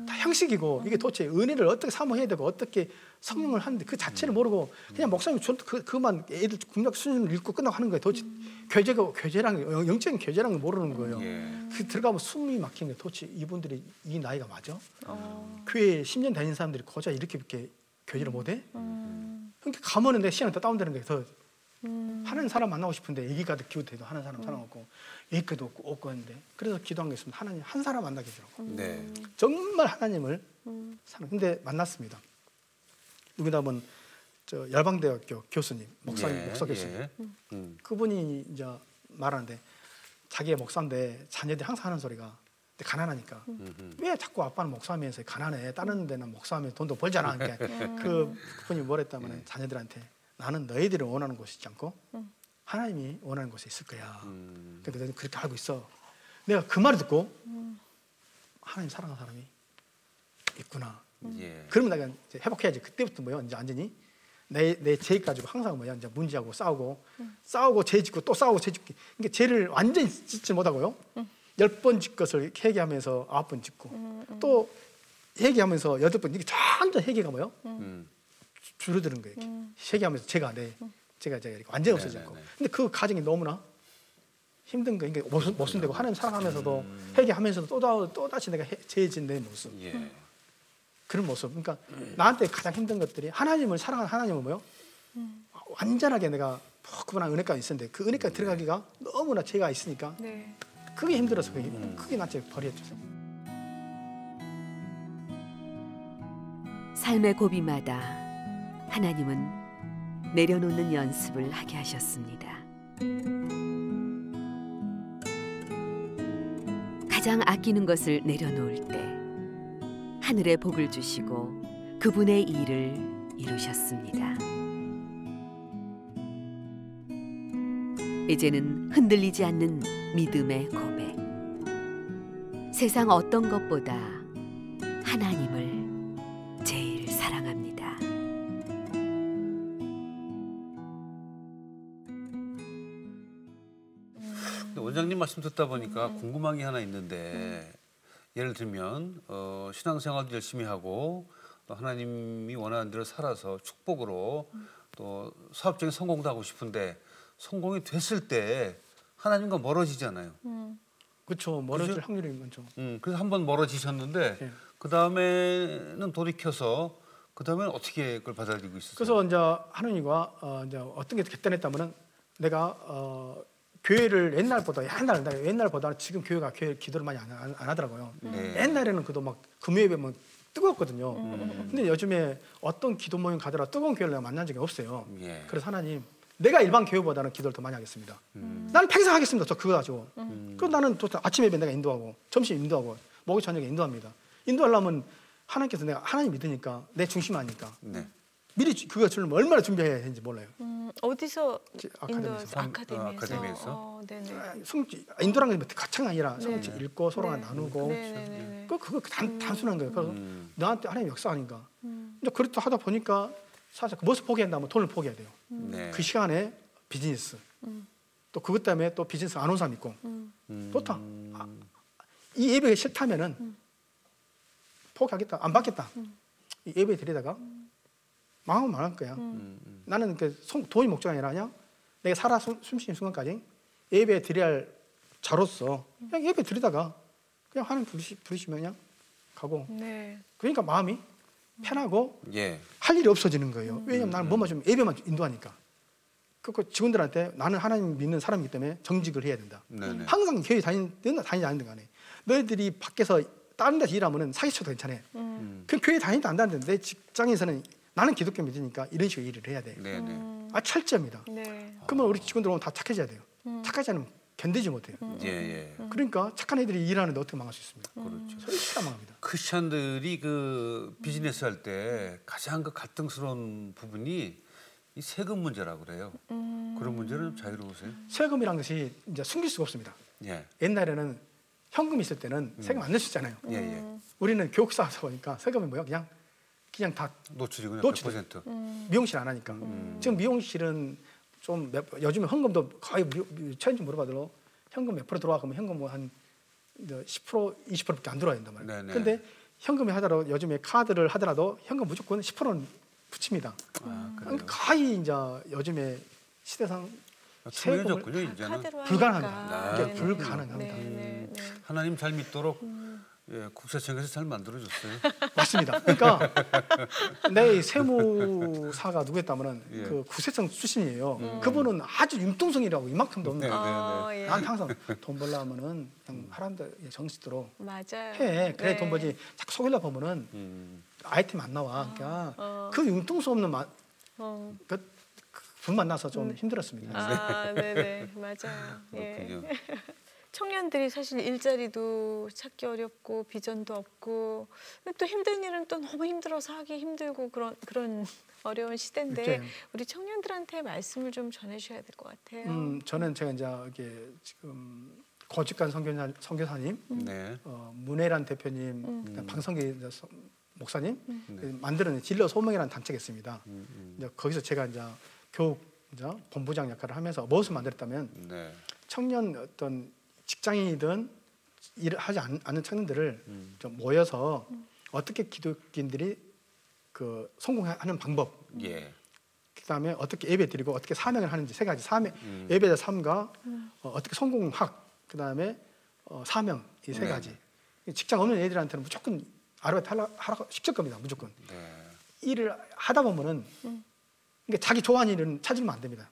다 형식이고 이게 도대체 은혜를 어떻게 사모해야 되고 어떻게 성령을 하는데 그 자체를 모르고 그냥 목사님 그만 애들 국력 수준을 읽고 끝나고 하는 거예요. 도대체 교제랑 영적인 교제라는 걸 모르는 거예요. 그 들어가면 숨이 막힌 거예요. 도대체 이분들이 이 나이가 맞아? 교회 10년 다니는 사람들이 고작 이렇게 교제를 못해? 그러니까 가면은 내 시간이 더 다운되는 거예요. 더 하는 사람 만나고 싶은데 얘기 가득 기웃해도 하는 사람 없고 얘기도 없고 했는데 그래서 기도한 게 있습니다. 하나님 한 사람 만나게 해주라고. 네. 정말 하나님을 사는. 근데 만났습니다. 누구나 하면 저 열방대학교 교수님, 목사님, 목사 교수님. 그분이 이제 말하는데 자기의 목사인데 자녀들이 항상 하는 소리가 가난하니까 왜 자꾸 아빠는 목사하면서 가난해? 다른 데는 목사하면 돈도 벌잖아. 그러니까 그분이 뭐랬다면 자녀들한테 나는 너희들이 원하는 곳이 있지 않고 하나님이 원하는 곳에 있을 거야. 그러니까 너희들 그렇게 알고 있어. 내가 그 말을 듣고 하나님 사랑하는 사람이 있구나. 그러면 내가 이제 회복해야지. 그때부터 뭐야? 이제 완전히 내 죄 가지고 항상 뭐야? 이제 문제하고 싸우고 죄 짓고 또 싸우고 죄 짓고. 그러니까 죄를 완전히 짓지 못하고요. 10번 짓 것을 회개하면서 9번 짓고 또 회개하면서 8번 이게 완전 회개가 뭐요? 줄어드는 거예요. 회개하면서 제가 이제 완전히 없어지고. 근데 그 과정이 너무나 힘든 거. 그러니까 모순되고 하나님 사랑하면서도 회개하면서도 또 다시 내가 죄 짓는 내 모습. 그런 모습. 그러니까 나한테 가장 힘든 것들이 하나님을 사랑하는 하나님은 뭐요? 완전하게 내가 그분한 은혜가 있었는데 그 은혜가 들어가기가 너무나 죄가 있으니까 그게 힘들어서 그게 나한테 버렸죠. 삶의 고비마다 하나님은 내려놓는 연습을 하게 하셨습니다. 가장 아끼는 것을 내려놓을 때 하늘의 복을 주시고 그분의 일을 이루셨습니다. 이제는 흔들리지 않는 믿음의 고백. 세상 어떤 것보다 하나님을 제일 사랑합니다. 원장님 말씀 듣다 보니까 궁금한 게 하나 있는데 예를 들면 신앙생활도 열심히 하고 하나님이 원하는 대로 살아서 축복으로 또 사업적인 성공도 하고 싶은데 성공이 됐을 때 하나님과 멀어지잖아요. 그렇죠. 멀어질 확률이 많죠. 그래서 한번 멀어지셨는데 그 다음에는 돌이켜서 그 다음에는 어떻게 그걸 받아들이고 있었어요? 그래서 이제 하느님과 이제 어떤 게 결단했다면은 내가 교회를 옛날보다 지금 교회가 기도를 많이 안 하더라고요. 옛날에는 그도 막 금요일에 막 뜨거웠거든요. 근데 요즘에 어떤 기도 모임 가더라 뜨거운 교회를 내가 만난 적이 없어요. 그래서 하나님, 내가 일반 교회보다는 기도를 더 많이 하겠습니다. 나는 평생 하겠습니다. 저 그거 가지고. 그럼 나는 또 아침 예배 내가 인도하고 점심 인도하고 목요일 저녁에 인도합니다. 인도하려면 하나님께서 내가 하나님 믿으니까 내 중심 아니까 미리 그거 주려면 얼마나 준비해야 되는지 몰라요. 어디서 아카데미에서. 아카데미에서? 네네. 인도라는 게 가창 아니라 성지 읽고 서로가 나누고 그거 단순한 거예요. 그래서 나한테 하나님 역사하니까. 근데 그렇게 하다 보니까 사실 무엇을 포기한다면 돈을 포기해야 돼요. 그 시간에 비즈니스 또 그것 때문에 또 비즈니스 안 온 사람 있고 좋다. 이 예배가 싫다면은 포기하겠다. 안 받겠다. 이 예배 드리다가 망하면 망할 거야. 나는 돈이 목적이 아니라 그냥 내가 살아 숨쉬는 순간까지 예배 드려야 할 자로서 그냥 예배 드리다가 그냥 하나님 부르시면 그냥 가고. 그러니까 마음이 편하고 할 일이 없어지는 거예요. 왜냐면 나는 뭐만 좀 예배만 인도하니까. 그 직원들한테 나는 하나님 믿는 사람이기 때문에 정직을 해야 된다. 항상 교회 다니지 않는 간에 너희들이 밖에서 다른 데서 일하면은 사기쳐도 괜찮아. 그 교회 다니지도 않는데 내 직장에서는 나는 기독교 믿으니까 이런 식으로 일을 해야 돼. 철저합니다. 그러면 우리 직원들 오면 다 착해져야 돼요. 착하지 않으면 견디지 못해요. 그러니까 착한 애들이 일하는데 어떻게 망할 수 있습니까? 그렇죠. 절대 망합니다. 크리스천들이 그 비즈니스 할 때 가장 그 갈등스러운 부분이 이 세금 문제라고 그래요. 그런 문제는 자유로우세요? 세금이란 것이 이제 숨길 수가 없습니다. 옛날에는 현금 있을 때는 세금 안 낼 수 있잖아요. 우리는 교육사서 보니까 세금이 뭐야? 그냥 다 노출이군요. 노출. 100%. 미용실 안 하니까. 지금 미용실은 좀 요즘에 현금도 거의 최근에 물어봐도 현금 몇 프로 들어와? 그러면 현금 뭐 한 이제 10% 20%밖에 안 들어야 된단 말이에요. 네네. 근데 현금이 하더라도 요즘에 카드를 하더라도 현금 무조건 10%는 붙입니다. 그러니까 거의 이제 요즘에 시대상 투명해졌군요 이제는. 카드로 불가능합니다. 하니까. 이게 네네. 불가능합니다. 네. 하나님 잘 믿도록 예, 국세청에서 잘 만들어줬어요. 맞습니다. 그러니까 내 세무사가 누구였다면은 예. 그 구세청 출신이에요. 그분은 아주 융통성이라고 이만큼도 없는. 네, 거예요. 네. 예. 난 항상 돈 벌려면은 그냥 하란데 정식대로 맞아요. 해. 그래 네. 돈 벌지. 자꾸 속이려 보면은 아이템 안 나와. 그러니까 그 융통성 없는 분 만나서 좀 힘들었습니다. 아, 네네, 맞아요. 예. 그렇군요. 청년들이 사실 일자리도 찾기 어렵고 비전도 없고 또 힘든 일은 또 너무 힘들어서 하기 힘들고 그런 어려운 시대인데 일자리. 우리 청년들한테 말씀을 좀 전해주셔야 될 것 같아요. 저는 제가 이제 이게 지금 거직관 선교사님, 네. 문혜란 대표님, 그다음 방성기 목사님 네. 만드는 진로 소명이라는 단체가 있습니다. 이제 거기서 제가 이제 교육 이제 본부장 역할을 하면서 무엇을 만들었다면 네. 청년 어떤 직장인이든 일을 하지 않는 청년들을 좀 모여서 어떻게 기독교인들이 그 성공하는 방법, 예. 그다음에 어떻게 예배드리고 어떻게 사명을 하는지 세 가지 사명, 예배자 삶과 어떻게 성공학, 그다음에 사명 이 세 네. 가지. 직장 없는 애들한테는 무조건 아르바이트 하라고 시킬 겁니다. 무조건 네. 일을 하다 보면은 그러니까 자기 좋아하는 일은 찾으면 안 됩니다.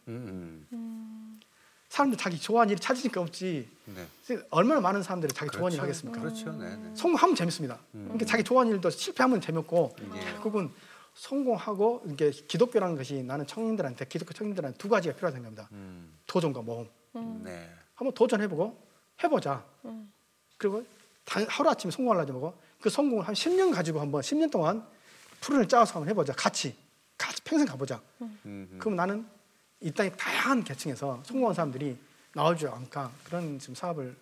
사람들 자기 좋아하는 일을 찾으니까 없지. 네. 얼마나 많은 사람들이 자기 좋아하는 일을 그렇죠. 하겠습니까? 그렇죠. 네. 네. 성공하면 재밌습니다. 그러니까 자기 좋아하는 일도 실패하면 재밌고 예. 결국은 성공하고 이게 기독교라는 것이 나는 청년들한테 기독교 청년들한테 두 가지가 필요하다고 생각합니다. 도전과 모험. 네. 한번 도전해보고 해보자. 그리고 하루아침에 성공하려지 말고 그 성공을 한 10년 가지고 한번 10년 동안 프로를 짜서 한번 해보자. 같이 평생 가보자. 그럼 나는 이 땅의 다양한 계층에서 성공한 사람들이 나오지 않을까 그런 지금 사업을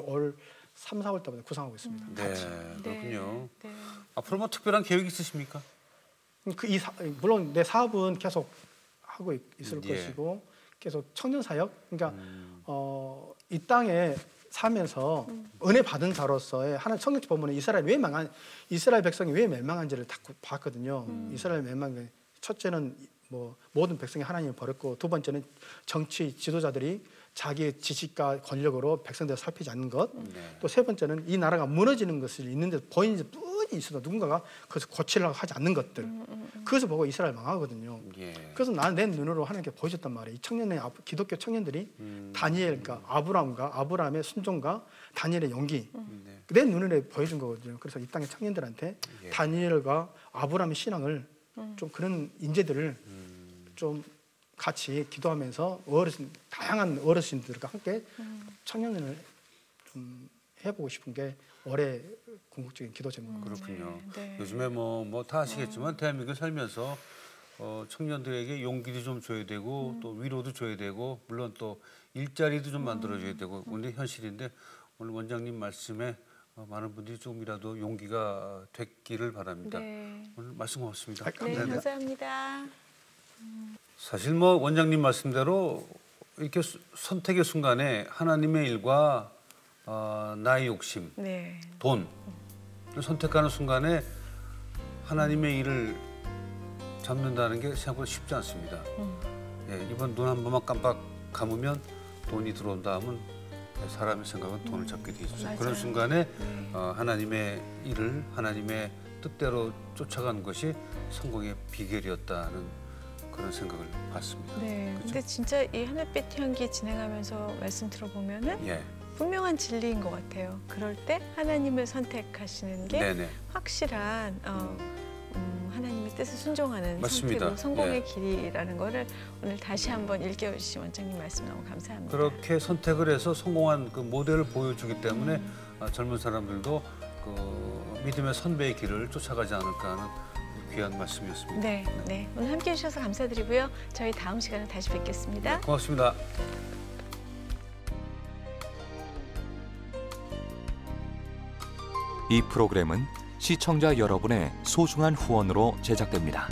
올 3, 4월 때부터 구상하고 있습니다. 네. 그렇군요. 네. 앞으로 뭐 특별한 계획 있으십니까? 물론 내 사업은 계속 하고 있을 예. 것이고 계속 청년 사역 그러니까 이 땅에 살면서 은혜 받은 자로서의 하나님 성경책 보면 이스라엘 백성이 왜 멸망한지를 다 봤거든요. 이스라엘 멸망 첫째는 뭐 모든 백성이 하나님을 버렸고 두 번째는 정치 지도자들이 자기의 지식과 권력으로 백성들을 살피지 않는 것. 네. 또 세 번째는 이 나라가 무너지는 것을 있는데 보이는 뻔히 있어도 누군가가 그것을 고치려고 하지 않는 것들. 그것을 보고 이스라엘 망하거든요. 예. 그래서 나는 내 눈으로 하나님께 보여줬단 말이에요. 이 청년의 기독교 청년들이 다니엘, 그러니까 아브라함의 순종과 다니엘의 용기, 네. 내 눈으로 보여준 거거든요. 그래서 이 땅의 청년들한테 예. 다니엘과 아브라함의 신앙을 좀 그런 인재들을 좀 같이 기도하면서 다양한 어르신들과 함께 청년을 좀 해보고 싶은 게 올해 궁극적인 기도 제목입니다. 그렇군요. 네. 요즘에 뭐 다 아시겠지만 대한민국 살면서 청년들에게 용기도 좀 줘야 되고 또 위로도 줘야 되고 물론 또 일자리도 좀 만들어줘야 되고 오늘 현실인데 오늘 원장님 말씀에 많은 분들이 조금이라도 용기가 됐기를 바랍니다. 네. 오늘 말씀 고맙습니다. 아, 네, 감사합니다. 감사합니다. 사실 뭐 원장님 말씀대로 이렇게 선택의 순간에 하나님의 일과 나의 욕심, 네. 돈 선택하는 순간에 하나님의 일을 잡는다는 게 생각보다 쉽지 않습니다. 예, 이번 눈 한 번만 깜빡 감으면 돈이 들어온다 하면 사람의 생각은 돈을 잡게 돼 있죠. 맞아요. 그런 순간에 하나님의 일을 하나님의 뜻대로 쫓아가는 것이 성공의 비결이었다는 그런 생각을 받습니다. 네. 그렇죠? 근데 진짜 이 하늘빛 향기 진행하면서 말씀 들어보면은 예, 분명한 진리인 것 같아요. 그럴 때 하나님을 선택하시는 게 네네. 확실한 하나님의 뜻을 순종하는 맞습니다. 선택으로 성공의 예. 길이라는 거를 오늘 다시 한번 일깨워주신 원장님 말씀 너무 감사합니다. 그렇게 선택을 해서 성공한 그 모델을 보여주기 때문에 젊은 사람들도 그 믿음의 선배의 길을 쫓아가지 않을까 하는 귀한 말씀이었습니다. 네, 네. 오늘 함께해 주셔서 감사드리고요. 저희 다음 시간에 다시 뵙겠습니다. 고맙습니다. 이 프로그램은 시청자 여러분의 소중한 후원으로 제작됩니다.